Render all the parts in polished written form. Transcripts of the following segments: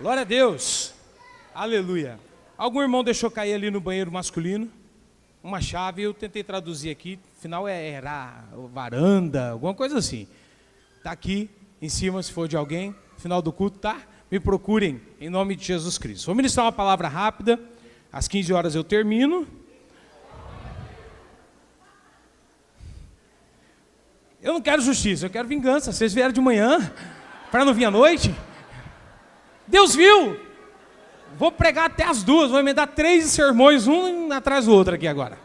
Glória a Deus. Aleluia. Algum irmão deixou cair ali no banheiro masculino uma chave, eu tentei traduzir aqui, afinal era varanda, alguma coisa assim. Está aqui em cima, se for de alguém, final do culto, tá? Me procurem em nome de Jesus Cristo. Vou ministrar uma palavra rápida, às 15 horas eu termino. Eu não quero justiça, eu quero vingança. Vocês vieram de manhã para não vir à noite? Deus viu! Vou pregar até as 2, vou emendar 3 sermões, um atrás do outro aqui agora.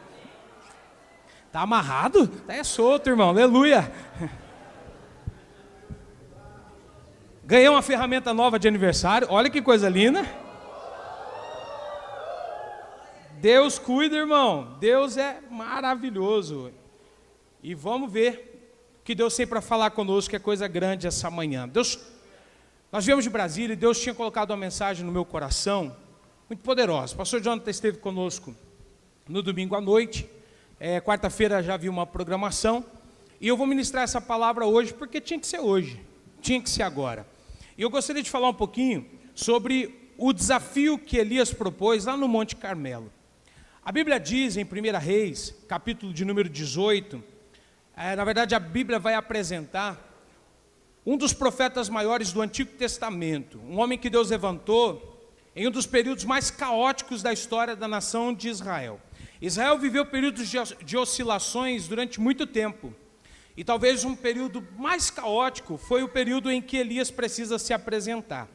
Tá amarrado? É solto, irmão, aleluia. Ganhei uma ferramenta nova de aniversário, olha que coisa linda. Deus cuida, irmão, Deus é maravilhoso. E vamos ver o que Deus tem para falar conosco, que é coisa grande essa manhã. Nós viemos de Brasília e Deus tinha colocado uma mensagem no meu coração, muito poderosa. O pastor Jonathan esteve conosco no domingo à noite, quarta-feira já vi uma programação, e eu vou ministrar essa palavra hoje, porque tinha que ser hoje, tinha que ser agora. E eu gostaria de falar um pouquinho sobre o desafio que Elias propôs lá no Monte Carmelo. A Bíblia diz em 1 Reis, capítulo de número 18, na verdade a Bíblia vai apresentar um dos profetas maiores do Antigo Testamento, um homem que Deus levantou em um dos períodos mais caóticos da história da nação de Israel. Israel viveu períodos de oscilações durante muito tempo, e talvez um período mais caótico foi o período em que Elias precisa se apresentar.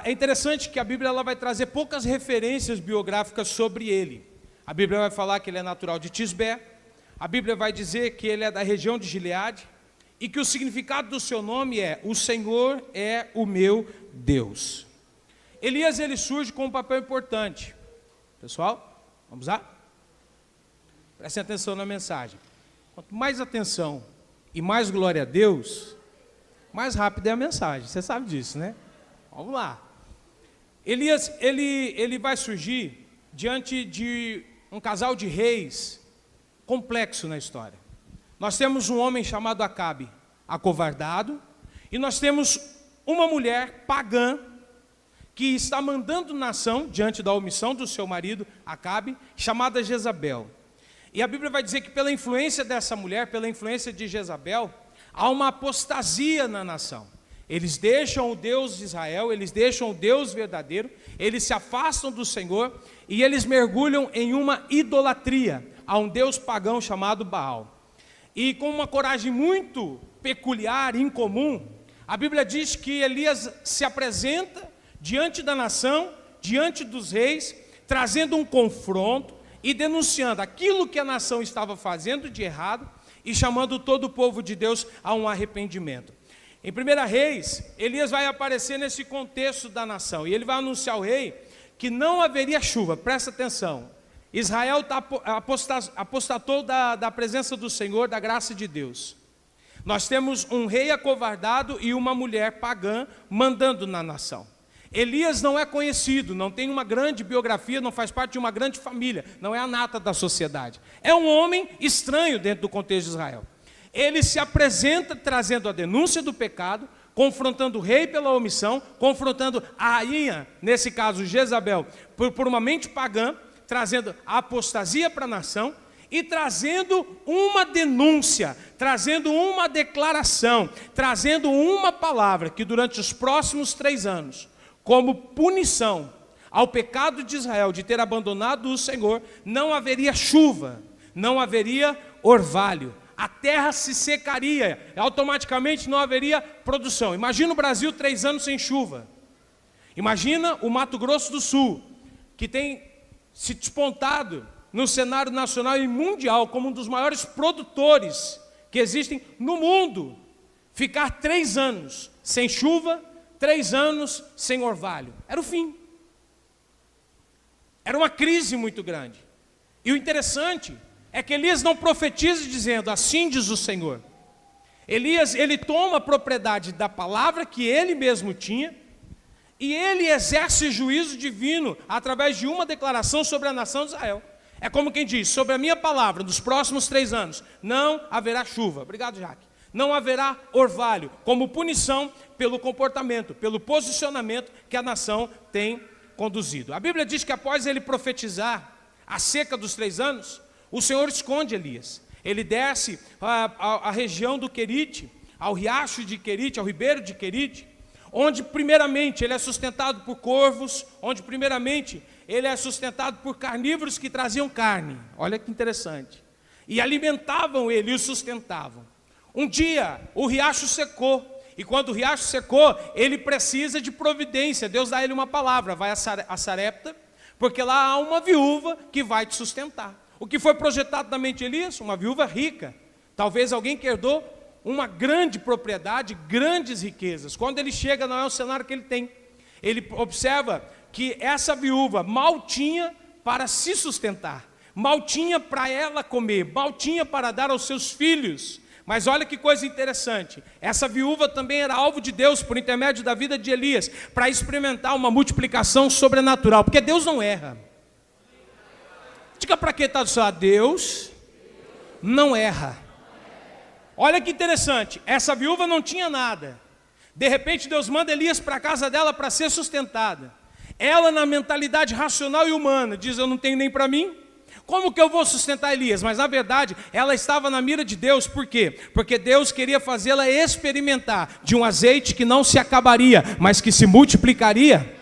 É interessante que a Bíblia ela vai trazer poucas referências biográficas sobre ele. A Bíblia vai falar que ele é natural de Tisbé, a Bíblia vai dizer que ele é da região de Gileade, e que o significado do seu nome é: o Senhor é o meu Deus. Elias, ele surge com um papel importante. Pessoal, vamos lá? Prestem atenção na mensagem. Quanto mais atenção e mais glória a Deus, mais rápida é a mensagem. Você sabe disso, né? Vamos lá. Elias, ele vai surgir diante de um casal de reis complexo na história. Nós temos um homem chamado Acabe, acovardado, e nós temos uma mulher pagã que está mandando nação diante da omissão do seu marido Acabe, chamada Jezabel. E a Bíblia vai dizer que pela influência dessa mulher, pela influência de Jezabel, há uma apostasia na nação. Eles deixam o Deus de Israel, eles deixam o Deus verdadeiro, eles se afastam do Senhor e eles mergulham em uma idolatria a um Deus pagão chamado Baal. E com uma coragem muito peculiar, incomum, a Bíblia diz que Elias se apresenta diante da nação, diante dos reis, trazendo um confronto e denunciando aquilo que a nação estava fazendo de errado e chamando todo o povo de Deus a um arrependimento. Em 1 Reis, Elias vai aparecer nesse contexto da nação e ele vai anunciar ao rei que não haveria chuva. Presta atenção. Israel apostatou da presença do Senhor, da graça de Deus. Nós temos um rei acovardado e uma mulher pagã mandando na nação. Elias não é conhecido, não tem uma grande biografia, não faz parte de uma grande família, não é a nata da sociedade. É um homem estranho dentro do contexto de Israel. Ele se apresenta trazendo a denúncia do pecado, confrontando o rei pela omissão, confrontando a rainha, nesse caso Jezabel, por uma mente pagã, trazendo a apostasia para a nação e trazendo uma denúncia, trazendo uma declaração, trazendo uma palavra que durante os próximos 3 anos, como punição ao pecado de Israel de ter abandonado o Senhor, não haveria chuva, não haveria orvalho, a terra se secaria, automaticamente não haveria produção. Imagina o Brasil 3 anos sem chuva, imagina o Mato Grosso do Sul, que tem se despontado no cenário nacional e mundial como um dos maiores produtores que existem no mundo, ficar 3 anos sem chuva, 3 anos sem orvalho, era o fim. Era uma crise muito grande. E o interessante é que Elias não profetiza dizendo: assim diz o Senhor. Elias, ele toma a propriedade da palavra que ele mesmo tinha, e ele exerce juízo divino através de uma declaração sobre a nação de Israel. É como quem diz: sobre a minha palavra, nos próximos 3 anos, não haverá chuva. Obrigado, Jaque. não haverá orvalho, como punição pelo comportamento, pelo posicionamento que a nação tem conduzido. A Bíblia diz que após ele profetizar a seca dos 3 anos, o Senhor esconde Elias. Ele desce à região do Querite, ao riacho de Querite, ao ribeiro de Querite, onde primeiramente ele é sustentado por corvos, onde primeiramente ele é sustentado por carnívoros que traziam carne. Olha que interessante. E alimentavam ele e o sustentavam. Um dia o riacho secou, e quando o riacho secou, ele precisa de providência. Deus dá a ele uma palavra: vai a Sarepta, porque lá há uma viúva que vai te sustentar. O que foi projetado na mente de Elias? Uma viúva rica, talvez alguém que herdou uma grande propriedade, grandes riquezas. Quando ele chega, não é o cenário que ele tem. Ele observa que essa viúva mal tinha para se sustentar, mal tinha para ela comer, mal tinha para dar aos seus filhos. Mas olha que coisa interessante, essa viúva também era alvo de Deus por intermédio da vida de Elias, para experimentar uma multiplicação sobrenatural, porque Deus não erra. Diga para quem está do seu lado: Deus não erra. Olha que interessante, essa viúva não tinha nada. De repente Deus manda Elias para a casa dela para ser sustentada. Ela, na mentalidade racional e humana, diz: eu não tenho nem para mim, como que eu vou sustentar Elias? Mas na verdade ela estava na mira de Deus. Por quê? Porque Deus queria fazê-la experimentar de um azeite que não se acabaria, mas que se multiplicaria,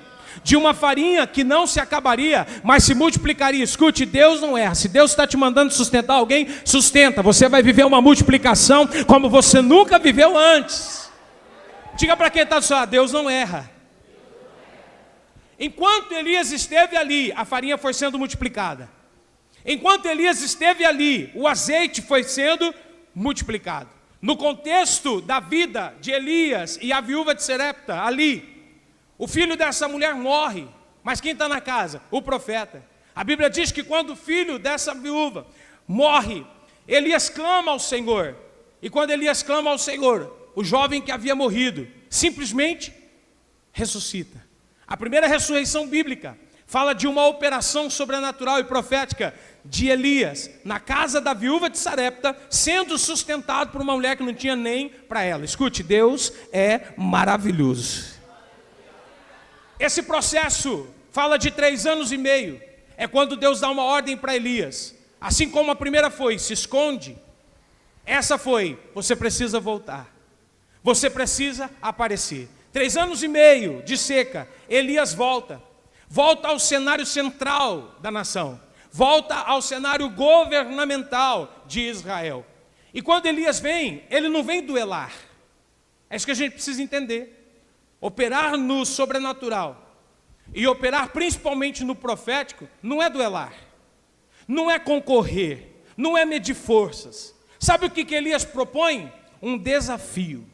de uma farinha que não se acabaria, mas se multiplicaria. Escute, Deus não erra. Se Deus está te mandando sustentar alguém, sustenta. Você vai viver uma multiplicação como você nunca viveu antes. Diga para quem está do seu lado: Deus não erra. Enquanto Elias esteve ali, a farinha foi sendo multiplicada. Enquanto Elias esteve ali, o azeite foi sendo multiplicado. No contexto da vida de Elias e a viúva de Sarepta, ali, o filho dessa mulher morre. Mas quem está na casa? O profeta. A Bíblia diz que quando o filho dessa viúva morre, Elias clama ao Senhor. E quando Elias clama ao Senhor, o jovem que havia morrido simplesmente ressuscita. A primeira ressurreição bíblica fala de uma operação sobrenatural e profética de Elias na casa da viúva de Sarepta, sendo sustentado por uma mulher que não tinha nem para ela. Escute, Deus é maravilhoso. Esse processo fala de 3 anos e meio. É quando Deus dá uma ordem para Elias. Assim como a primeira foi: se esconde. Essa foi: você precisa voltar. Você precisa aparecer. 3 anos e meio de seca. Elias volta. Volta ao cenário central da nação. Volta ao cenário governamental de Israel. E quando Elias vem, ele não vem duelar. É isso que a gente precisa entender. Operar no sobrenatural e operar principalmente no profético não é duelar, não é concorrer, não é medir forças. Sabe o que Elias propõe? Um desafio.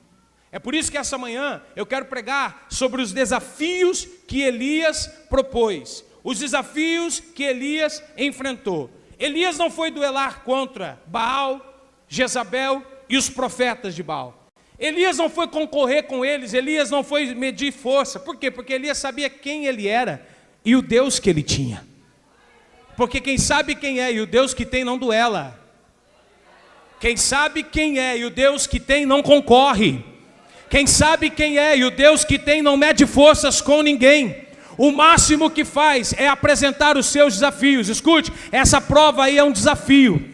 É por isso que essa manhã eu quero pregar sobre os desafios que Elias propôs, os desafios que Elias enfrentou. Elias não foi duelar contra Baal, Jezabel e os profetas de Baal. Elias não foi concorrer com eles, Elias não foi medir força. Por quê? Porque Elias sabia quem ele era e o Deus que ele tinha. Porque quem sabe quem é e o Deus que tem não duela. Quem sabe quem é e o Deus que tem não concorre. Quem sabe quem é e o Deus que tem não mede forças com ninguém. O máximo que faz é apresentar os seus desafios. Escute, essa prova aí é um desafio.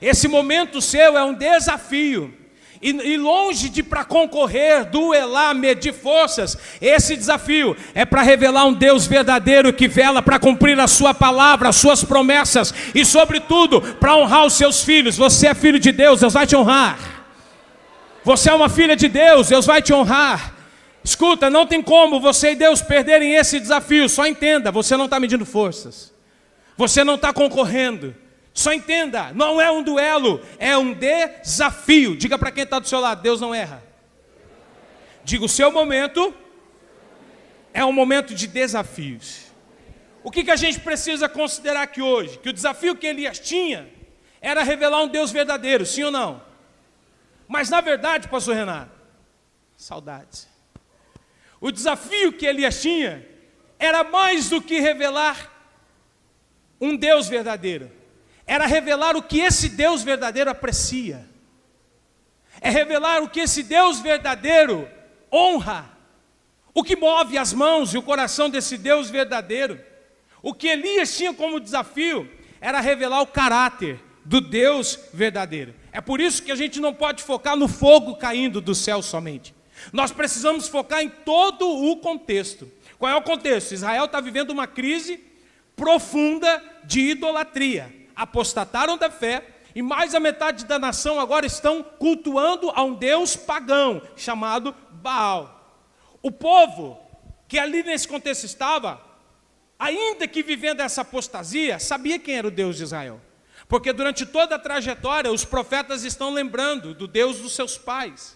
Esse momento seu é um desafio. E longe de para concorrer, duelar, medir forças, esse desafio é para revelar um Deus verdadeiro que vela para cumprir a sua palavra, as suas promessas e sobretudo para honrar os seus filhos. Você é filho de Deus, Deus vai te honrar. Você é uma filha de Deus, Deus vai te honrar. Escuta, não tem como você e Deus perderem esse desafio. Só entenda, você não está medindo forças, você não está concorrendo. Só entenda, não é um duelo, é um desafio. Diga para quem está do seu lado: Deus não erra. Diga, o seu momento é um momento de desafios. O que a gente precisa considerar aqui hoje? Que o desafio que Elias tinha era revelar um Deus verdadeiro, sim ou não? Mas na verdade, pastor Renato, saudades. O desafio que Elias tinha era mais do que revelar um Deus verdadeiro. Era revelar o que esse Deus verdadeiro aprecia. É revelar o que esse Deus verdadeiro honra. O que move as mãos e o coração desse Deus verdadeiro. O que Elias tinha como desafio era revelar o caráter do Deus verdadeiro. É por isso que a gente não pode focar no fogo caindo do céu somente. Nós precisamos focar em todo o contexto. Qual é o contexto? Israel está vivendo uma crise profunda de idolatria. Apostataram da fé e mais da metade da nação agora estão cultuando a um Deus pagão chamado Baal. O povo que ali nesse contexto estava, ainda que vivendo essa apostasia, sabia quem era o Deus de Israel. Porque durante toda a trajetória, os profetas estão lembrando do Deus dos seus pais,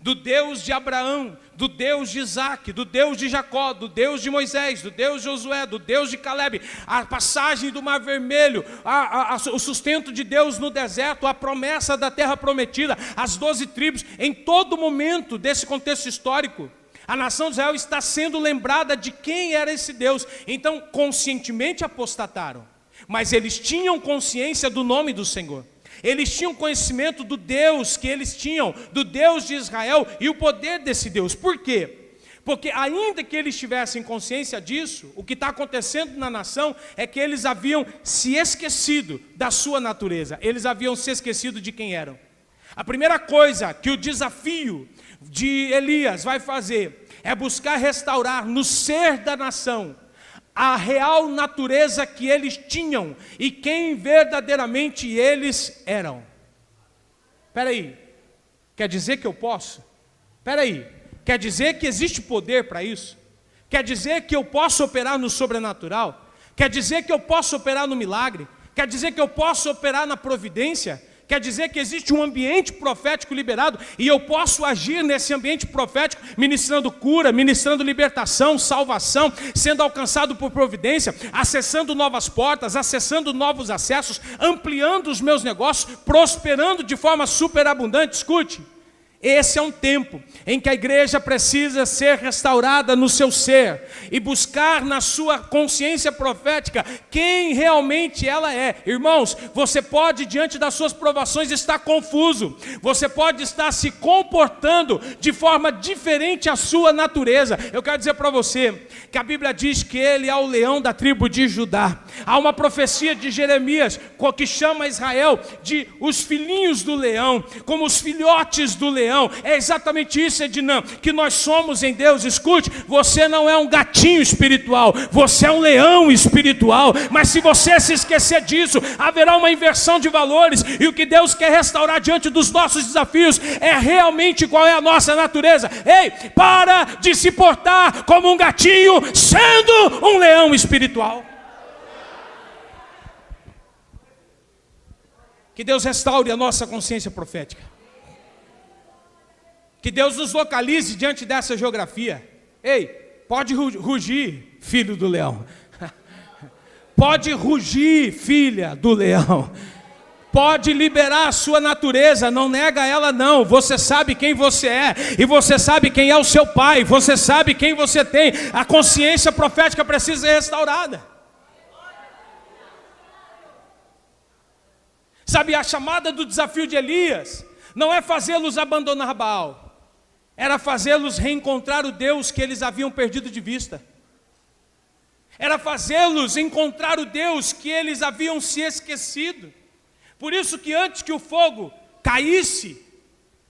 do Deus de Abraão, do Deus de Isaac, do Deus de Jacó, do Deus de Moisés, do Deus de Josué, do Deus de Caleb, a passagem do Mar Vermelho, o sustento de Deus no deserto, a promessa da terra prometida, as 12 tribos. Em todo momento desse contexto histórico, a nação de Israel está sendo lembrada de quem era esse Deus. Então, conscientemente apostataram, mas eles tinham consciência do nome do Senhor. Eles tinham conhecimento do Deus que eles tinham, do Deus de Israel e o poder desse Deus. Por quê? Porque ainda que eles tivessem consciência disso, o que está acontecendo na nação é que eles haviam se esquecido da sua natureza. Eles haviam se esquecido de quem eram. A primeira coisa que o desafio de Elias vai fazer é buscar restaurar no ser da nação a real natureza que eles tinham e quem verdadeiramente eles eram. Espera aí, quer dizer que eu posso? Espera aí, quer dizer que existe poder para isso? Quer dizer que eu posso operar no sobrenatural? Quer dizer que eu posso operar no milagre? Quer dizer que eu posso operar na providência? Quer dizer que existe um ambiente profético liberado e eu posso agir nesse ambiente profético, ministrando cura, ministrando libertação, salvação, sendo alcançado por providência, acessando novas portas, acessando novos acessos, ampliando os meus negócios, prosperando de forma superabundante. Escute, esse é um tempo em que a igreja precisa ser restaurada no seu ser e buscar na sua consciência profética quem realmente ela é. Irmãos, você pode diante das suas provações estar confuso, você pode estar se comportando de forma diferente à sua natureza. Eu quero dizer para você que a Bíblia diz que ele é o leão da tribo de Judá. Há uma profecia de Jeremias que chama Israel de os filhinhos do leão, como os filhotes do leão. É exatamente isso, Edinã, que nós somos em Deus. Escute, você não é um gatinho espiritual, você é um leão espiritual. Mas se você se esquecer disso, haverá uma inversão de valores. E o que Deus quer restaurar diante dos nossos desafios é realmente qual é a nossa natureza. Ei, para de se portar como um gatinho, sendo um leão espiritual. Que Deus restaure a nossa consciência profética. Que Deus nos localize diante dessa geografia. Ei, pode rugir, filho do leão. Pode rugir, filha do leão. Pode liberar a sua natureza, não nega ela não. Você sabe quem você é e você sabe quem é o seu pai. Você sabe quem você tem. A consciência profética precisa ser restaurada. Sabe, a chamada do desafio de Elias não é fazê-los abandonar Baal. Era fazê-los reencontrar o Deus que eles haviam perdido de vista. Era fazê-los encontrar o Deus que eles haviam se esquecido. Por isso que antes que o fogo caísse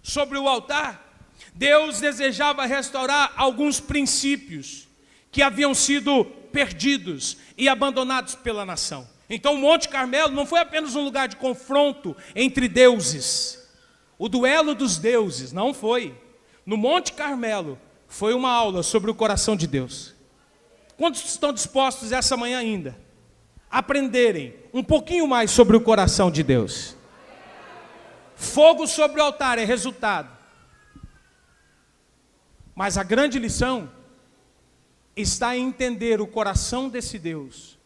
sobre o altar, Deus desejava restaurar alguns princípios que haviam sido perdidos e abandonados pela nação. Então o Monte Carmelo não foi apenas um lugar de confronto entre deuses. O duelo dos deuses, não foi. No Monte Carmelo foi uma aula sobre o coração de Deus. Quantos estão dispostos essa manhã ainda a aprenderem um pouquinho mais sobre o coração de Deus? Fogo sobre o altar é resultado. Mas a grande lição está em entender o coração desse Deus,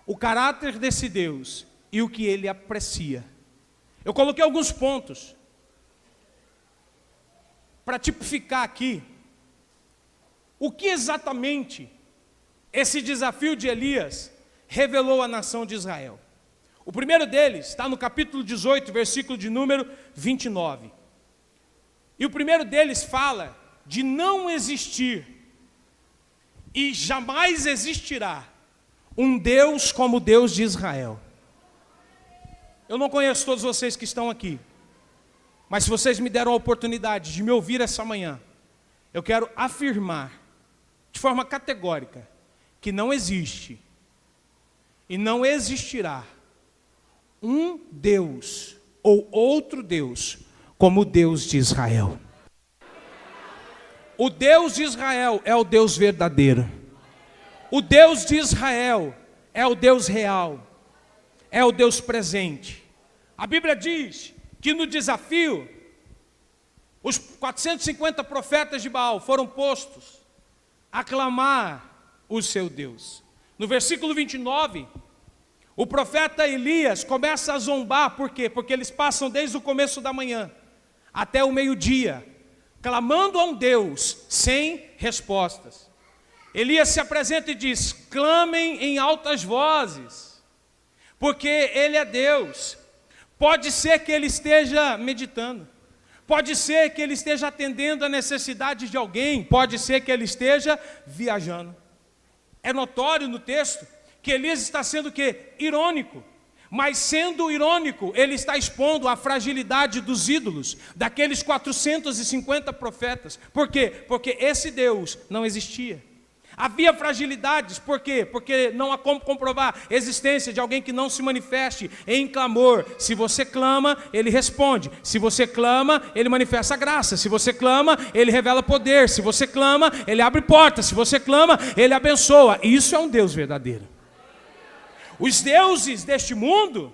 o caráter desse Deus e o que ele aprecia. Eu coloquei alguns pontos para tipificar aqui o que exatamente esse desafio de Elias revelou à nação de Israel. O primeiro deles está no capítulo 18, versículo de número 29. E o primeiro deles fala de não existir e jamais existirá um Deus como o Deus de Israel. Eu não conheço todos vocês que estão aqui, mas se vocês me deram a oportunidade de me ouvir essa manhã, eu quero afirmar de forma categórica que não existe e não existirá um Deus ou outro Deus como o Deus de Israel. O Deus de Israel é o Deus verdadeiro. O Deus de Israel é o Deus real, é o Deus presente. A Bíblia diz que no desafio, os 450 profetas de Baal foram postos a clamar o seu Deus. No versículo 29, o profeta Elias começa a zombar, por quê? Porque eles passam desde o começo da manhã até o meio-dia, clamando a um Deus sem respostas. Elias se apresenta e diz: clamem em altas vozes, porque Ele é Deus. Pode ser que Ele esteja meditando, pode ser que Ele esteja atendendo a necessidade de alguém, pode ser que Ele esteja viajando. É notório no texto que Elias está sendo o quê? Irônico. Mas sendo irônico, ele está expondo a fragilidade dos ídolos, daqueles 450 profetas. Por quê? Porque esse Deus não existia. Havia fragilidades, por quê? Porque não há como comprovar a existência de alguém que não se manifeste em clamor. Se você clama, Ele responde. Se você clama, Ele manifesta a graça. Se você clama, Ele revela poder. Se você clama, Ele abre portas. Se você clama, Ele abençoa. Isso é um Deus verdadeiro. Os deuses deste mundo,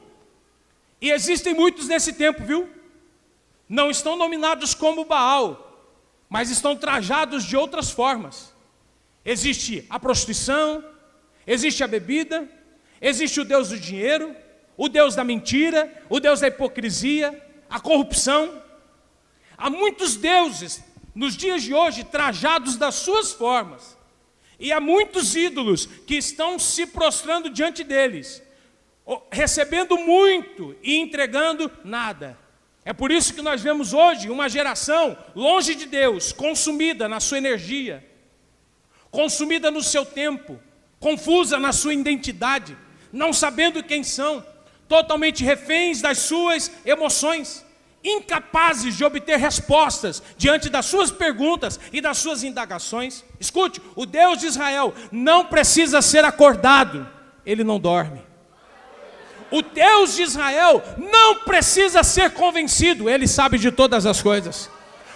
e existem muitos nesse tempo, viu? Não estão nominados como Baal, mas estão trajados de outras formas. Existe a prostituição, existe a bebida, existe o Deus do dinheiro, o Deus da mentira, o Deus da hipocrisia, a corrupção. Há muitos deuses nos dias de hoje trajados das suas formas. E há muitos ídolos que estão se prostrando diante deles, recebendo muito e entregando nada. É por isso que nós vemos hoje uma geração longe de Deus, consumida na sua energia, consumida no seu tempo, confusa na sua identidade, não sabendo quem são, totalmente reféns das suas emoções, incapazes de obter respostas diante das suas perguntas e das suas indagações. Escute, o Deus de Israel não precisa ser acordado, Ele não dorme. O Deus de Israel não precisa ser convencido, Ele sabe de todas as coisas.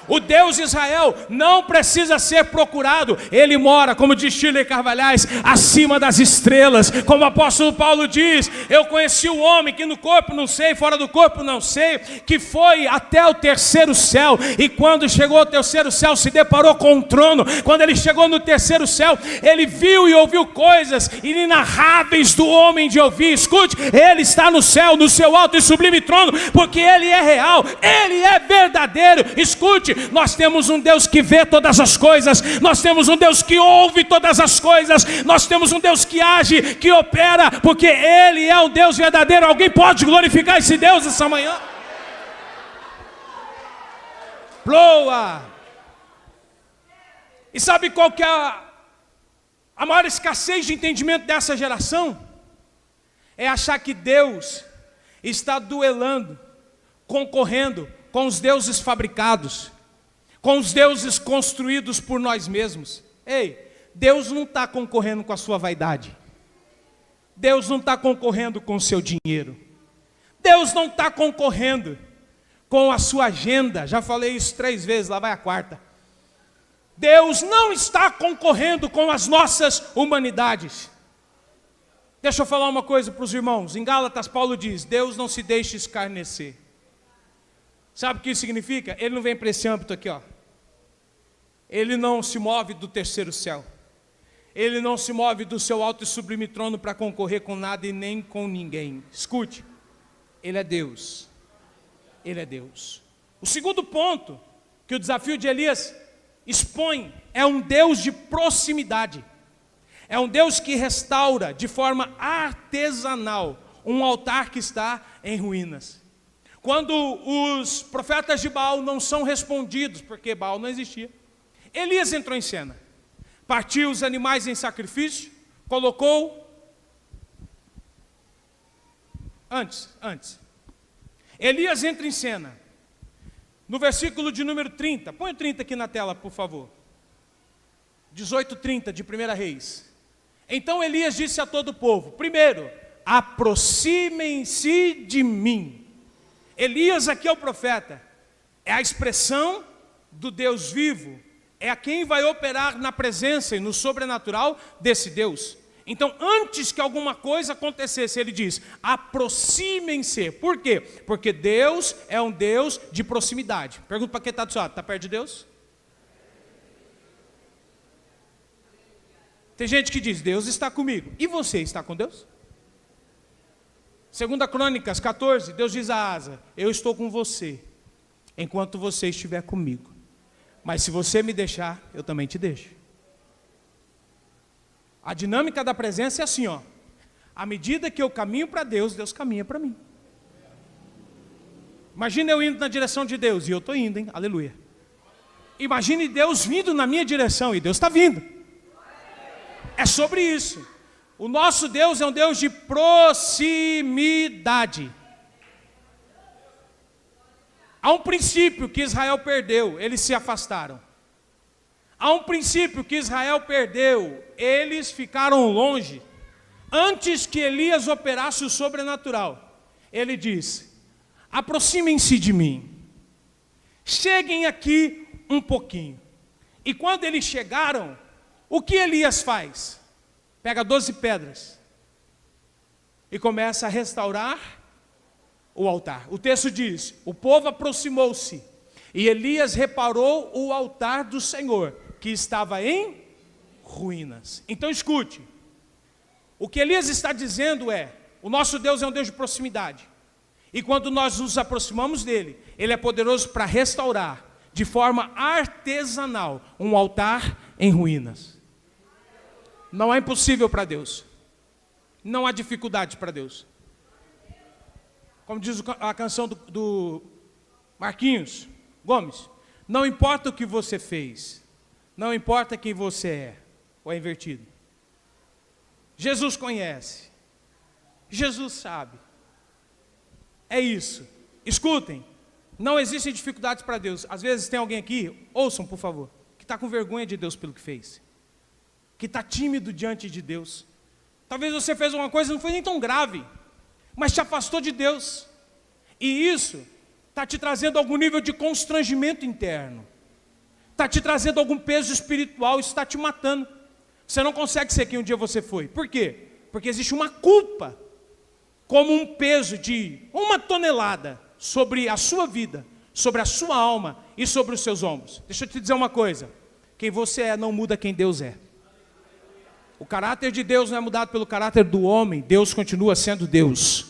O Deus de Israel não precisa ser procurado, Ele mora, como diz Shirley Carvalhais, acima das estrelas. Como o apóstolo Paulo diz: eu conheci o homem que no corpo não sei, fora do corpo não sei, que foi até o terceiro céu, e quando chegou ao terceiro céu se deparou com um trono. Quando ele chegou no terceiro céu, ele viu e ouviu coisas inenarráveis do homem de ouvir. Escute, Ele está no céu, no seu alto e sublime trono, porque Ele é real, Ele é verdadeiro. Escute, nós temos um Deus que vê todas as coisas, nós temos um Deus que ouve todas as coisas, nós temos um Deus que age, que opera, porque Ele é o Deus verdadeiro. Alguém pode glorificar esse Deus essa manhã? Ploa! E sabe qual que é a maior escassez de entendimento dessa geração? É achar que Deus está duelando, concorrendo com os deuses fabricados, com os deuses construídos por nós mesmos. Ei, Deus não está concorrendo com a sua vaidade. Deus não está concorrendo com o seu dinheiro. Deus não está concorrendo com a sua agenda. Já falei isso 3 vezes, lá vai a 4ª. Deus não está concorrendo com as nossas humanidades. Deixa eu falar uma coisa para os irmãos. Em Gálatas, Paulo diz: Deus não se deixa escarnecer. Sabe o que isso significa? Ele não vem para esse âmbito aqui, ó. Ele não se move do terceiro céu. Ele não se move do seu alto e sublime trono para concorrer com nada e nem com ninguém. Escute, Ele é Deus. Ele é Deus. O segundo ponto que o desafio de Elias expõe é um Deus de proximidade. É um Deus que restaura de forma artesanal um altar que está em ruínas. quando os profetas de Baal não são respondidos, porque Baal não existia, Elias entrou em cena, partiu os animais em sacrifício, colocou, antes, Elias entra em cena, no versículo de número 30, põe o 30 aqui na tela, por favor, 18:30 de 1 Reis. Então Elias disse a todo o povo, primeiro, aproximem-se de mim. Elias aqui é o profeta, é a expressão do Deus vivo, é a quem vai operar na presença e no sobrenatural desse Deus. Então, antes que alguma coisa acontecesse, ele diz, aproximem-se. Por quê? Porque Deus é um Deus de proximidade. Pergunta para quem está do seu lado, está perto de Deus? Tem gente que diz, Deus está comigo. E você está com Deus? 2 Crônicas 14, Deus diz a Asa, eu estou com você, enquanto você estiver comigo. Mas se você me deixar, eu também te deixo. A dinâmica da presença é assim, ó. À medida que eu caminho para Deus, Deus caminha para mim. Imagina eu indo na direção de Deus, e eu estou indo, hein? Aleluia. Imagine Deus vindo na minha direção, e Deus está vindo. É sobre isso. O nosso Deus é um Deus de proximidade. Há um princípio que Israel perdeu, eles se afastaram. Há um princípio que Israel perdeu, eles ficaram longe. Antes que Elias operasse o sobrenatural, ele disse, aproximem-se de mim, cheguem aqui um pouquinho. E quando eles chegaram, o que Elias faz? Pega 12 pedras e começa a restaurar o altar. O texto diz, o povo aproximou-se e Elias reparou o altar do Senhor, que estava em ruínas. Então escute, o que Elias está dizendo é, o nosso Deus é um Deus de proximidade. E quando nós nos aproximamos dele, ele é poderoso para restaurar, de forma artesanal, um altar em ruínas. Não é impossível para Deus. Não há dificuldade para Deus. Como diz a canção do Marquinhos Gomes, não importa o que você fez, não importa quem você é, ou é invertido. Jesus conhece, Jesus sabe. É isso. Escutem, não existem dificuldades para Deus. Às vezes tem alguém aqui, ouçam por favor, que está com vergonha de Deus pelo que fez, que está tímido diante de Deus. Talvez você fez uma coisa que não foi nem tão grave, mas te afastou de Deus. E isso está te trazendo algum nível de constrangimento interno. Está te trazendo algum peso espiritual, isso está te matando. Você não consegue ser quem um dia você foi. Por quê? Porque existe uma culpa, como um peso de 1 tonelada sobre a sua vida, sobre a sua alma e sobre os seus ombros. Deixa eu te dizer uma coisa, quem você é não muda quem Deus é. O caráter de Deus não é mudado pelo caráter do homem, Deus continua sendo Deus.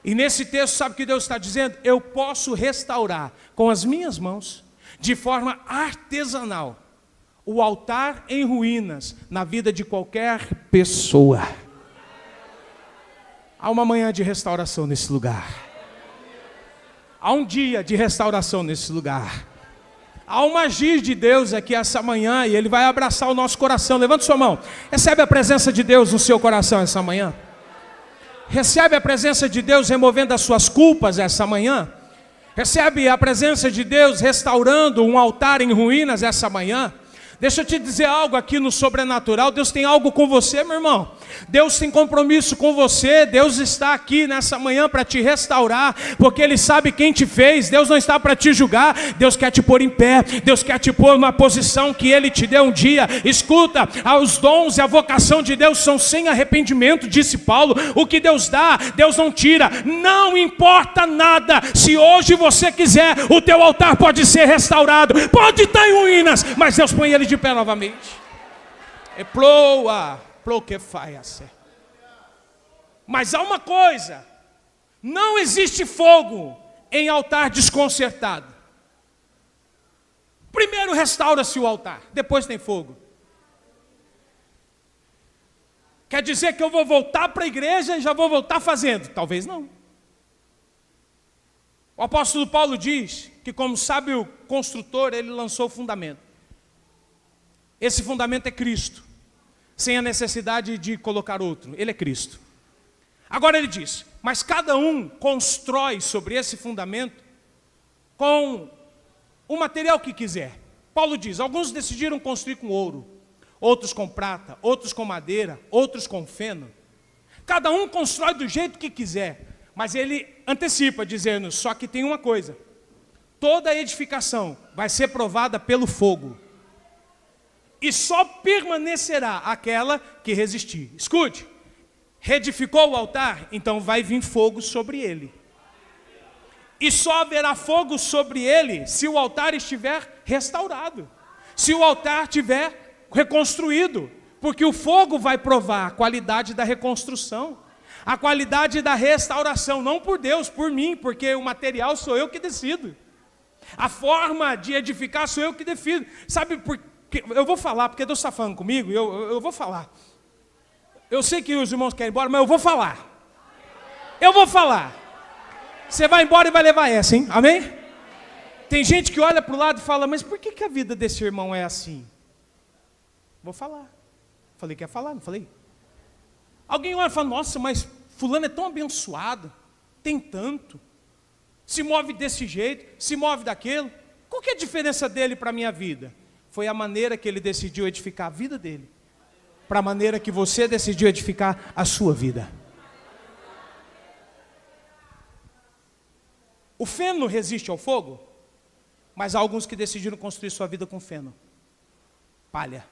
E nesse texto, sabe o que Deus está dizendo? Eu posso restaurar com as minhas mãos, de forma artesanal, o altar em ruínas na vida de qualquer pessoa. Há uma manhã de restauração nesse lugar. Há um dia de restauração nesse lugar. Há um agir de Deus aqui essa manhã e Ele vai abraçar o nosso coração. Levante sua mão. Recebe a presença de Deus no seu coração essa manhã. Recebe a presença de Deus removendo as suas culpas essa manhã. Recebe a presença de Deus restaurando um altar em ruínas essa manhã. Deixa eu te dizer algo aqui no sobrenatural. Deus tem algo com você, meu irmão. Deus tem compromisso com você. Deus está aqui nessa manhã para te restaurar, porque Ele sabe quem te fez. Deus não está para te julgar. Deus quer te pôr em pé. Deus quer te pôr numa posição que Ele te deu um dia. Escuta, os dons e a vocação de Deus são sem arrependimento, disse Paulo. O que Deus dá, Deus não tira. Não importa nada. Se hoje você quiser, o teu altar pode ser restaurado. Pode estar em ruínas, mas Deus põe ele de pé novamente. Mas há uma coisa: não existe fogo em altar desconcertado. Primeiro restaura-se o altar, depois tem fogo. Quer dizer que eu vou voltar para a igreja e já vou voltar fazendo? Talvez não. O apóstolo Paulo diz que, como sábio construtor, ele lançou o fundamento. Esse fundamento é Cristo, sem a necessidade de colocar outro. Ele é Cristo. Agora ele diz, mas cada um constrói sobre esse fundamento com o material que quiser. Paulo diz, alguns decidiram construir com ouro, outros com prata, outros com madeira, outros com feno. Cada um constrói do jeito que quiser, mas ele antecipa, dizendo, só que tem uma coisa, toda edificação vai ser provada pelo fogo, e só permanecerá aquela que resistir. Escute, reedificou o altar, então vai vir fogo sobre ele. E só haverá fogo sobre ele se o altar estiver restaurado, se o altar estiver reconstruído, porque o fogo vai provar a qualidade da reconstrução, a qualidade da restauração, não por Deus, por mim, porque o material sou eu que decido. A forma de edificar sou eu que decido. Sabe por quê? Eu vou falar, porque Deus está falando comigo, eu vou falar. Eu sei que os irmãos querem ir embora, mas eu vou falar. Eu vou falar. Você vai embora e vai levar essa, hein? Amém? Tem gente que olha para o lado e fala, mas por que a vida desse irmão é assim? Vou falar. Falei que ia falar, não falei? Alguém olha e fala, nossa, mas fulano é tão abençoado, tem tanto, se move desse jeito, se move daquilo. Qual que é a diferença dele para a minha vida? Foi a maneira que ele decidiu edificar a vida dele, para a maneira que você decidiu edificar a sua vida. O feno resiste ao fogo, mas há alguns que decidiram construir sua vida com feno, palha.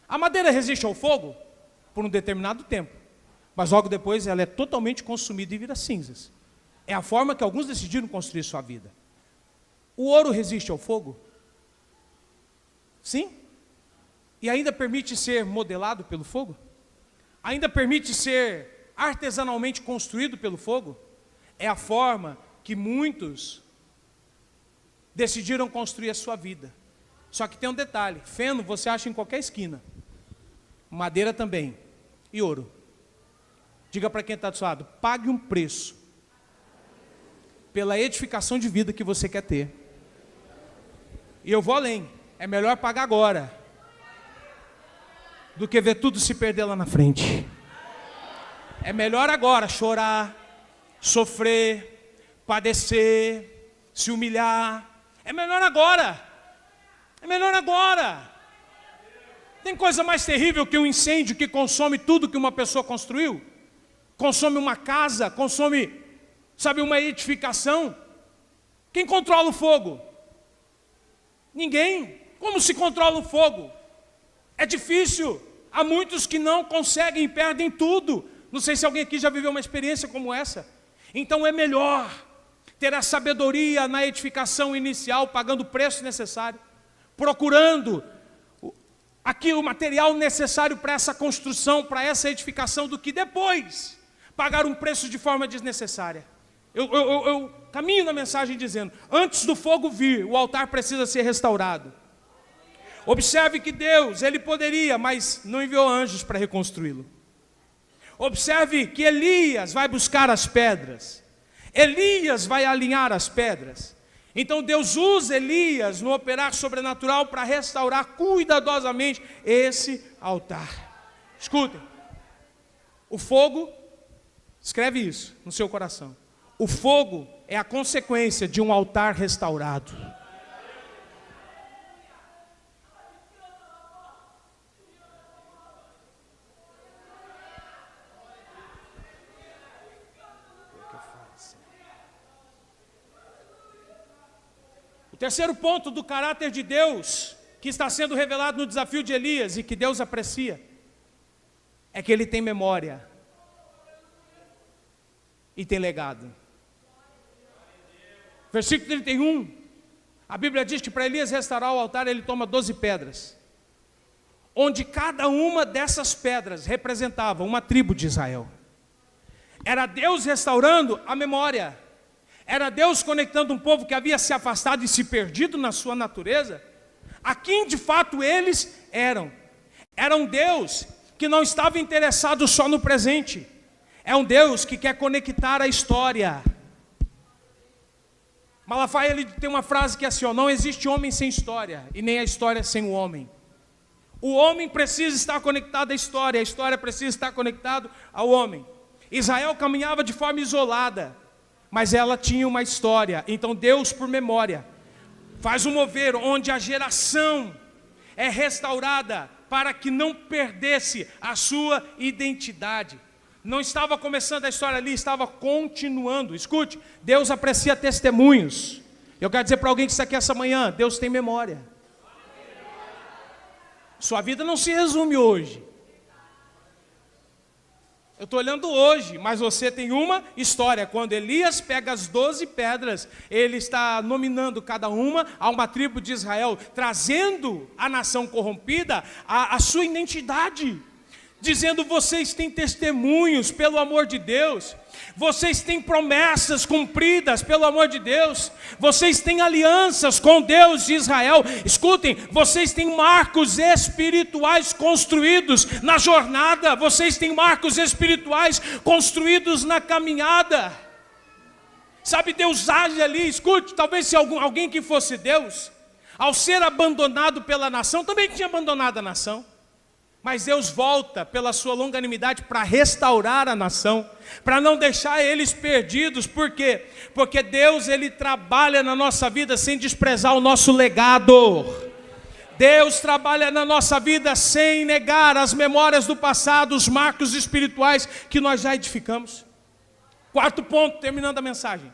A madeira resiste ao fogo por um determinado tempo, mas logo depois ela é totalmente consumida e vira cinzas. É a forma que alguns decidiram construir sua vida. O ouro resiste ao fogo? Sim. E ainda permite ser modelado pelo fogo? Ainda permite ser artesanalmente construído pelo fogo? É a forma que muitos decidiram construir a sua vida. Só que tem um detalhe, feno você acha em qualquer esquina, madeira também, e ouro. Diga para quem está do seu lado, pague um preço pela edificação de vida que você quer ter. E eu vou além, é melhor pagar agora do que ver tudo se perder lá na frente. É melhor agora chorar, sofrer, padecer, se humilhar. É melhor agora. É melhor agora. Tem coisa mais terrível que um incêndio que consome tudo que uma pessoa construiu? Consome uma casa, consome, sabe, uma edificação. Quem controla o fogo? Ninguém. Como se controla o fogo? É difícil. Há muitos que não conseguem e perdem tudo. Não sei se alguém aqui já viveu uma experiência como essa. Então é melhor ter a sabedoria na edificação inicial, pagando o preço necessário, procurando aqui o material necessário para essa construção, para essa edificação, do que depois pagar um preço de forma desnecessária. Eu caminho na mensagem dizendo, antes do fogo vir, o altar precisa ser restaurado. Observe que Deus, Ele poderia, mas não enviou anjos para reconstruí-lo. Observe que Elias vai buscar as pedras. Elias vai alinhar as pedras. Então Deus usa Elias no operar sobrenatural para restaurar cuidadosamente esse altar. Escutem, o fogo, escreve isso no seu coração, o fogo é a consequência de um altar restaurado. O terceiro ponto do caráter de Deus, que está sendo revelado no desafio de Elias e que Deus aprecia, é que ele tem memória e tem legado. Versículo 31, a Bíblia diz que para Elias restaurar o altar, ele toma 12 pedras, onde cada uma dessas pedras representava uma tribo de Israel. Era Deus restaurando a memória. Era Deus conectando um povo que havia se afastado e se perdido na sua natureza a quem de fato eles eram. Era um Deus que não estava interessado só no presente. É um Deus que quer conectar a história. Malafaia ele tem uma frase que é assim, ó, não existe homem sem história, e nem a história sem o homem. O homem precisa estar conectado à história, a história precisa estar conectada ao homem. Israel caminhava de forma isolada, mas ela tinha uma história. Então Deus, por memória, faz um mover onde a geração é restaurada para que não perdesse a sua identidade. Não estava começando a história ali, estava continuando. Escute, Deus aprecia testemunhos. Eu quero dizer para alguém que está aqui essa manhã, Deus tem memória. Sua vida não se resume hoje. Eu estou olhando hoje, mas você tem uma história. Quando Elias pega as 12 pedras, ele está nominando cada uma a uma tribo de Israel, trazendo à nação corrompida a sua identidade. Dizendo, vocês têm testemunhos pelo amor de Deus, vocês têm promessas cumpridas pelo amor de Deus, vocês têm alianças com Deus de Israel. Escutem, vocês têm marcos espirituais construídos na jornada, vocês têm marcos espirituais construídos na caminhada. Sabe, Deus age ali, escute, talvez se alguém que fosse Deus, ao ser abandonado pela nação, também tinha abandonado a nação. Mas Deus volta pela sua longanimidade para restaurar a nação, para não deixar eles perdidos. Por quê? Porque Deus, Ele trabalha na nossa vida sem desprezar o nosso legado. Deus trabalha na nossa vida sem negar as memórias do passado, os marcos espirituais que nós já edificamos. Quarto ponto, terminando a mensagem.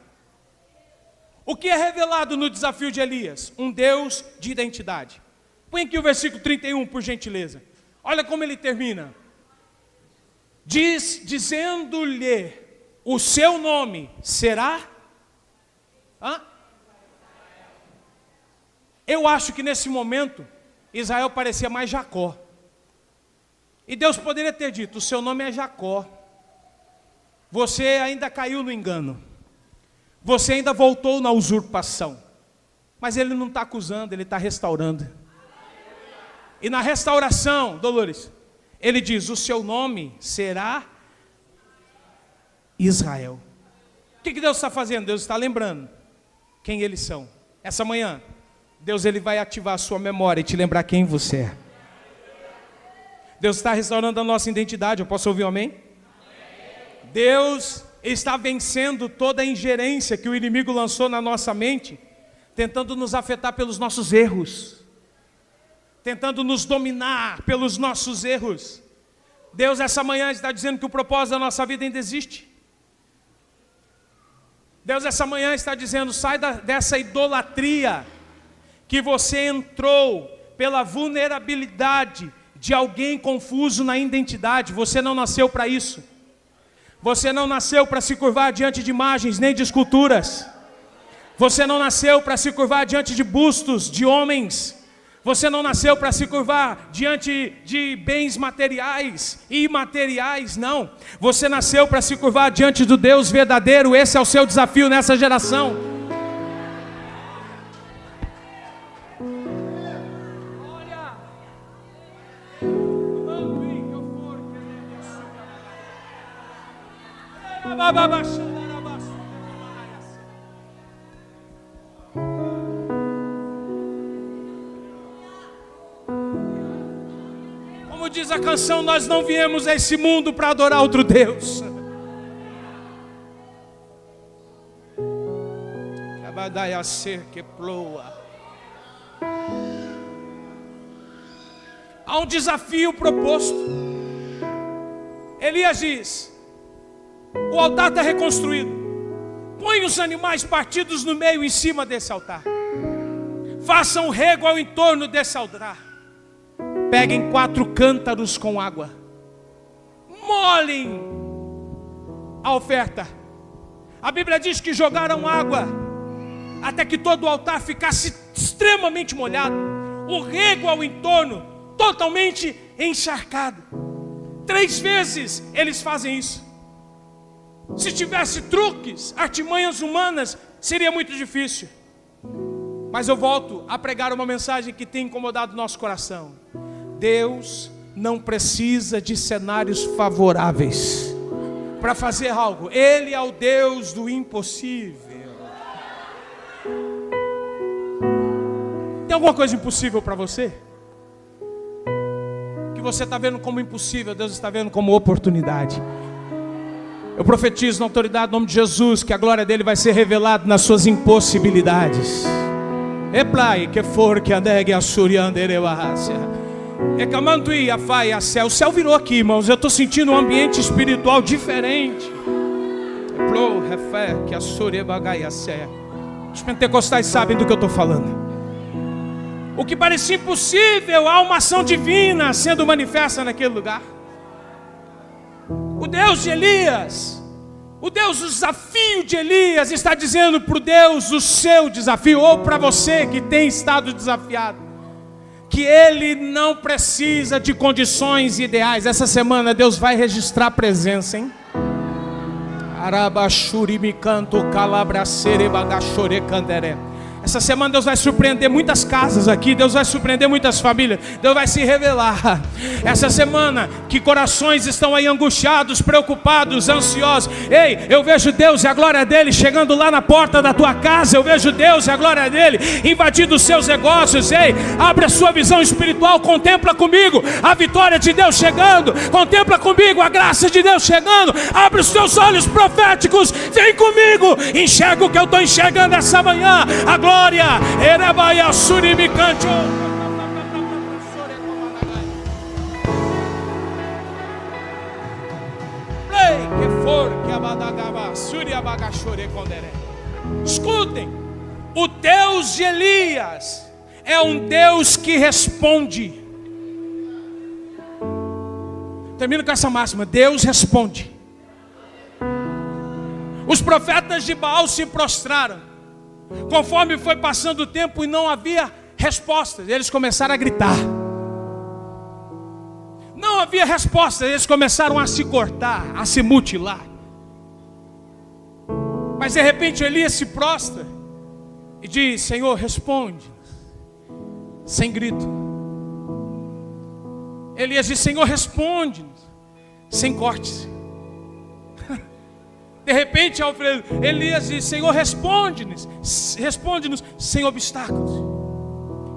O que é revelado no desafio de Elias? Um Deus de identidade. Põe aqui o versículo 31, por gentileza. Olha como ele termina. Dizendo-lhe, o seu nome será? Eu acho que nesse momento, Israel parecia mais Jacó. E Deus poderia ter dito, o seu nome é Jacó. Você ainda caiu no engano. Você ainda voltou na usurpação. Mas ele não está acusando, ele está restaurando. E na restauração, Dolores, ele diz, o seu nome será Israel. O que Deus está fazendo? Deus está lembrando quem eles são. Essa manhã, Deus ele vai ativar a sua memória e te lembrar quem você é. Deus está restaurando a nossa identidade. Eu posso ouvir um amém? Deus está vencendo toda a ingerência que o inimigo lançou na nossa mente, tentando nos afetar pelos nossos erros, tentando nos dominar pelos nossos erros. Deus essa manhã está dizendo que o propósito da nossa vida ainda existe. Deus essa manhã está dizendo, sai dessa idolatria que você entrou pela vulnerabilidade de alguém confuso na identidade. Você não nasceu para isso. Você não nasceu para se curvar diante de imagens nem de esculturas. Você não nasceu para se curvar diante de bustos de homens. Você não nasceu para se curvar diante de bens materiais e imateriais, não. Você nasceu para se curvar diante do Deus verdadeiro. Esse é o seu desafio nessa geração. Olha. Como diz a canção, nós não viemos a esse mundo para adorar outro Deus. Há um desafio proposto. Elias diz, o altar está reconstruído. Põe os animais partidos no meio em cima desse altar. Façam rego ao entorno desse altar. Peguem 4 cântaros com água. Molhem a oferta. A Bíblia diz que jogaram água até que todo o altar ficasse extremamente molhado. O rego ao entorno totalmente encharcado. 3 vezes eles fazem isso. Se tivesse truques, artimanhas humanas, seria muito difícil. Mas eu volto a pregar uma mensagem que tem incomodado nosso coração. Deus não precisa de cenários favoráveis para fazer algo. Ele é o Deus do impossível. alguma coisa impossível para você? Que você está vendo como impossível, Deus está vendo como oportunidade. Eu profetizo na autoridade do nome de Jesus que a glória dele vai ser revelada nas suas impossibilidades. Eplai que for que anegue a surianderewahasia. Ecamantui a fai a céu. O céu virou aqui, irmãos. Eu estou sentindo um ambiente espiritual diferente. Eplo refé que a surebagai a céu. Os pentecostais sabem do que eu estou falando. O que parecia impossível, há uma ação divina sendo manifesta naquele lugar. O Deus de Elias, o Deus do desafio de Elias, está dizendo para o Deus o seu desafio, ou para você que tem estado desafiado, que Ele não precisa de condições ideais. Essa semana Deus vai registrar presença, hein? Arabashuri me canto calabracere bagachore canderé. Essa semana Deus vai surpreender muitas casas aqui. Deus vai surpreender muitas famílias. Deus vai se revelar. Essa semana que corações estão aí angustiados, preocupados, ansiosos. Ei, eu vejo Deus e a glória dele chegando lá na porta da tua casa. Eu vejo Deus e a glória dele invadindo os seus negócios. Ei, abre a sua visão espiritual. Contempla comigo a vitória de Deus chegando. Contempla comigo a graça de Deus chegando. Abre os teus olhos proféticos. Vem comigo. Enxerga o que eu estou enxergando essa manhã. A glória. Erabaia surimicanto. Escutem, o Deus de Elias é um Deus que responde. Termino com essa máxima: Deus responde. Os profetas de Baal se prostraram. Conforme foi passando o tempo e não havia respostas, eles começaram a gritar. Não havia respostas, eles começaram a se cortar, a se mutilar. Mas de repente Elias se prostra e diz: Senhor, responde. Sem grito. Elias diz: Senhor, responde. Sem cortes. De repente Elias diz: Senhor, responde-nos sem obstáculos.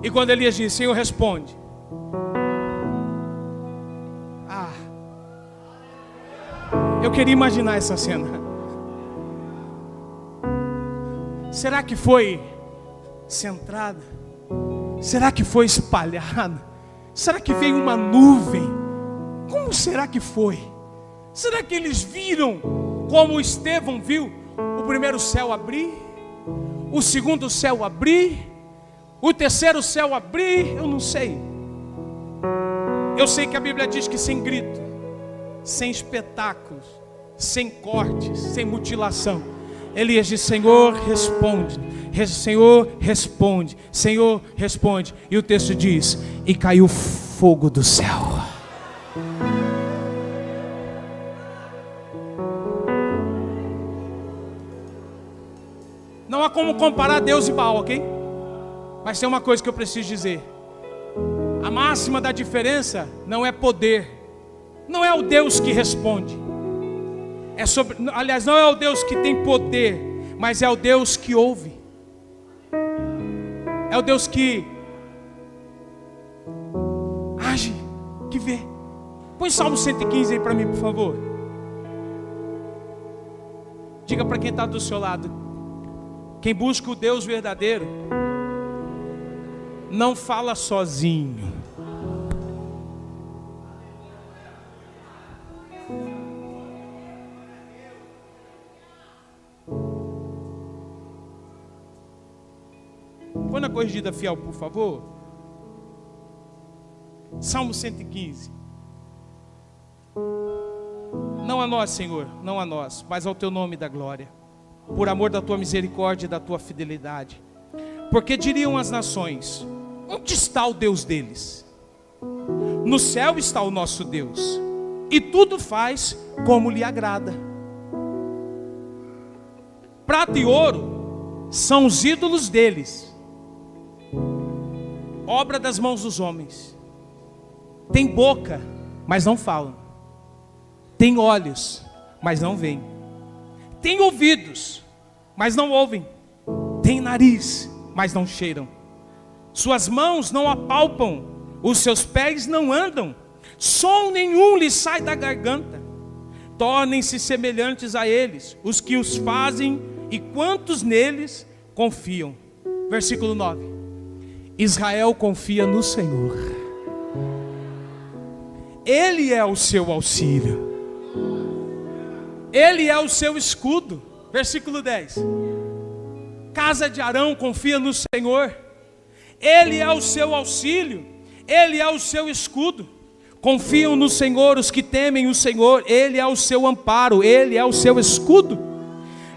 E quando Elias diz: Senhor, responde, eu queria imaginar essa cena. Será que foi centrada? Será que foi espalhada? Será que veio uma nuvem? Como será que foi? Será que eles viram como Estevão viu o primeiro céu abrir, o segundo céu abrir, o terceiro céu abrir? Eu não sei. Eu sei que a Bíblia diz que sem grito, sem espetáculos, sem cortes, sem mutilação, Elias diz: Senhor, responde. Senhor, responde. Senhor, responde. E o texto diz: e caiu fogo do céu. Não há como comparar Deus e Baal, ok? Mas tem uma coisa que eu preciso dizer: a máxima da diferença não é poder, não é o Deus que responde, aliás, não é o Deus que tem poder, mas é o Deus que ouve, é o Deus que age, que vê. Põe Salmo 115 aí para mim, por favor. Diga para quem está do seu lado: quem busca o Deus verdadeiro não fala sozinho. Põe na corrigida fiel, por favor. Salmo 115. Não a nós, Senhor, não a nós, mas ao teu nome da glória, por amor da tua misericórdia e da tua fidelidade. Porque diriam as nações: onde está o Deus deles? No céu está o nosso Deus, e tudo faz como lhe agrada. Prata e ouro são os ídolos deles, obra das mãos dos homens. Tem boca, mas não falam. Tem olhos, mas não veem. Tem ouvidos, mas não ouvem. Tem nariz, mas não cheiram. suas mãos não apalpam, os seus pés não andam, som nenhum lhes sai da garganta. Tornem-se semelhantes a eles os que os fazem e quantos neles confiam. Versículo 9. Israel confia no Senhor. Ele é o seu auxílio. Ele é o seu escudo. Versículo 10. Casa de Arão confia no Senhor. Ele é o seu auxílio. Ele é o seu escudo. Confiam no Senhor os que temem o Senhor. Ele é o seu amparo. Ele é o seu escudo.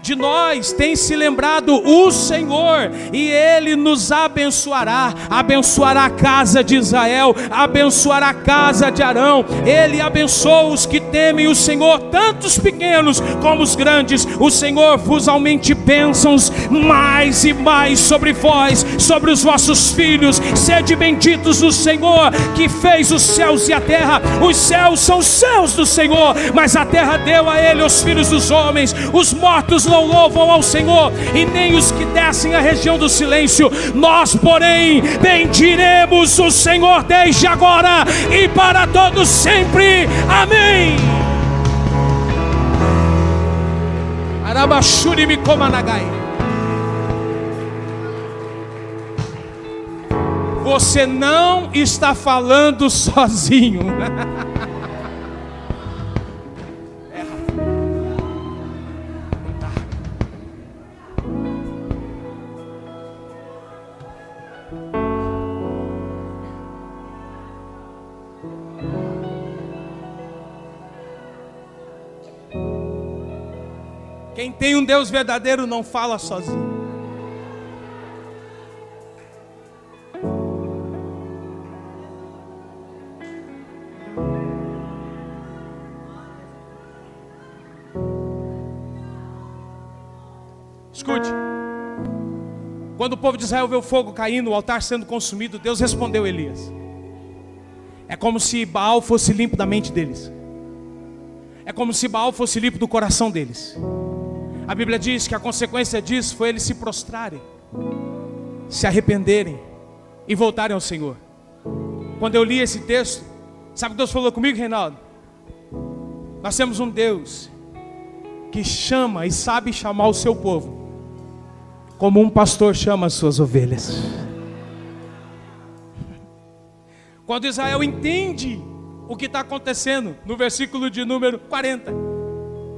De nós tem se lembrado o Senhor, e Ele nos abençoará. Abençoará a casa de Israel, abençoará a casa de Arão. Ele abençoa os que temem o Senhor, tanto os pequenos como os grandes. O Senhor vos aumente bênçãos mais e mais sobre vós, sobre os vossos filhos. Sede benditos do Senhor, que fez os céus e a terra. Os céus são os céus do Senhor, mas a terra deu a Ele os filhos dos homens. Os mortos não louvam ao Senhor, e nem os que descem a região do silêncio. Nós, porém, bendiremos o Senhor desde agora e para todos sempre. Amém. Arabashuri Mikomanagai. Você não está falando sozinho. Quem tem um Deus verdadeiro não fala sozinho. Escute. Quando o povo de Israel vê o fogo caindo, o altar sendo consumido, Deus respondeu a Elias. É como se Baal fosse limpo da mente deles. É como se Baal fosse limpo do coração deles. A Bíblia diz que a consequência disso foi eles se prostrarem, se arrependerem e voltarem ao Senhor. Quando eu li esse texto, sabe o que Deus falou comigo, Reinaldo? Nós temos um Deus que chama e sabe chamar o seu povo, como um pastor chama as suas ovelhas. Quando Israel entende o que está acontecendo, no versículo de número 40,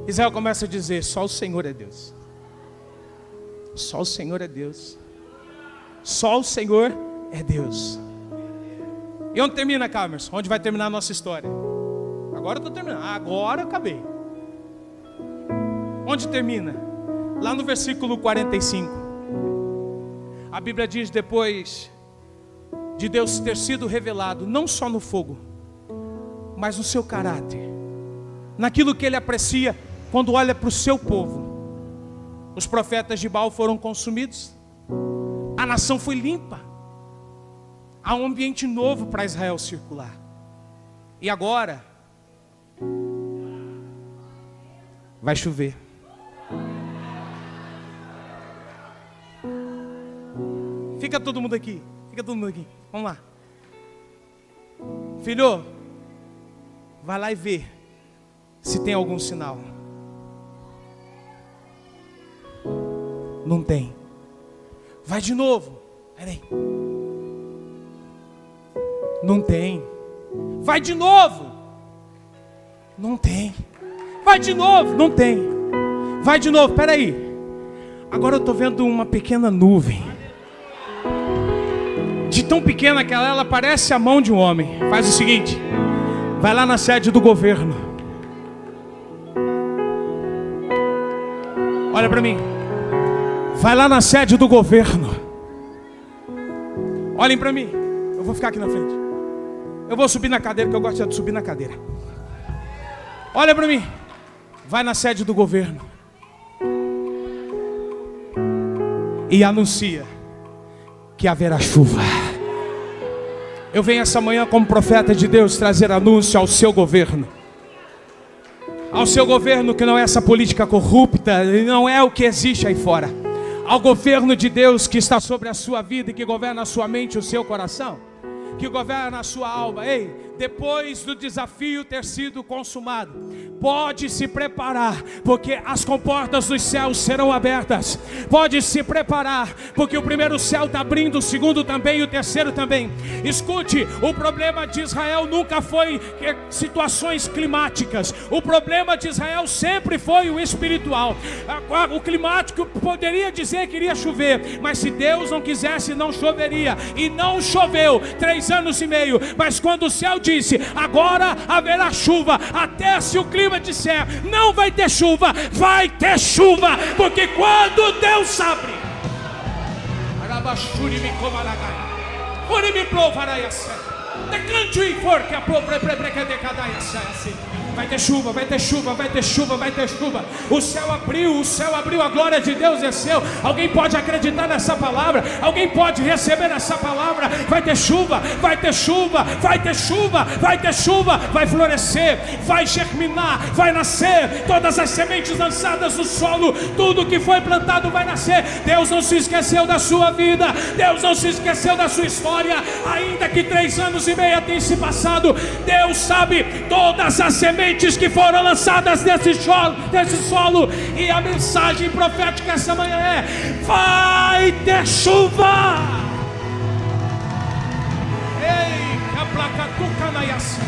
Israel começa a dizer: só o Senhor é Deus. Só o Senhor é Deus. Só o Senhor é Deus. E onde termina, Camerson? Onde vai terminar a nossa história? Agora eu estou terminando. Agora eu acabei. Onde termina? Lá no versículo 45. A Bíblia diz: depois de Deus ter sido revelado, não só no fogo, mas no seu caráter, naquilo que Ele aprecia quando olha para o seu povo. Os profetas de Baal foram consumidos, a nação foi limpa, há um ambiente novo para Israel circular. E agora vai chover. Fica todo mundo aqui, vamos lá. Filho, vai lá e vê se tem algum sinal. Não tem. Vai de novo. Peraí. Não tem. Vai de novo. Não tem. Vai de novo. Não tem. Vai de novo. Peraí. Agora eu estou vendo uma pequena nuvem. De tão pequena que ela parece a mão de um homem. Faz o seguinte. Vai lá na sede do governo. Olha para mim. Vai lá na sede do governo. Olhem para mim. Eu vou ficar aqui na frente. Eu vou subir na cadeira, que eu gosto de subir na cadeira. Olha para mim. Vai na sede do governo e anuncia que haverá chuva. Eu venho essa manhã como profeta de Deus trazer anúncio ao seu governo. Ao seu governo, que não é essa política corrupta, não é o que existe aí fora. ao governo de Deus que está sobre a sua vida e que governa a sua mente e o seu coração, que governa a sua alma. Ei, depois do desafio ter sido consumado, pode se preparar, porque as comportas dos céus serão abertas. Pode se preparar, porque o primeiro céu está abrindo, o segundo também e o terceiro também. Escute, o problema de Israel nunca foi situações climáticas. O problema de Israel sempre foi o espiritual. O climático poderia dizer que iria chover, mas se Deus não quisesse, não choveria. E não choveu 3 anos e meio. Mas quando o céu disse, agora haverá chuva, até se o clima disser, não vai ter chuva, vai ter chuva, porque quando Deus abre, vai ter chuva, vai ter chuva, vai ter chuva, vai ter chuva. O céu abriu, a glória de Deus desceu. Alguém pode acreditar nessa palavra? Alguém pode receber essa palavra? Vai ter chuva, vai ter chuva, vai ter chuva, vai ter chuva. Vai florescer, vai germinar, vai nascer. Todas as sementes lançadas no solo, tudo que foi plantado vai nascer. Deus não se esqueceu da sua vida, Deus não se esqueceu da sua história. Ainda que 3 anos e meio tenham se passado, Deus sabe todas as sementes que foram lançadas nesse solo. E a mensagem profética essa manhã é: vai ter chuva. Ei, a placa do canaiaça.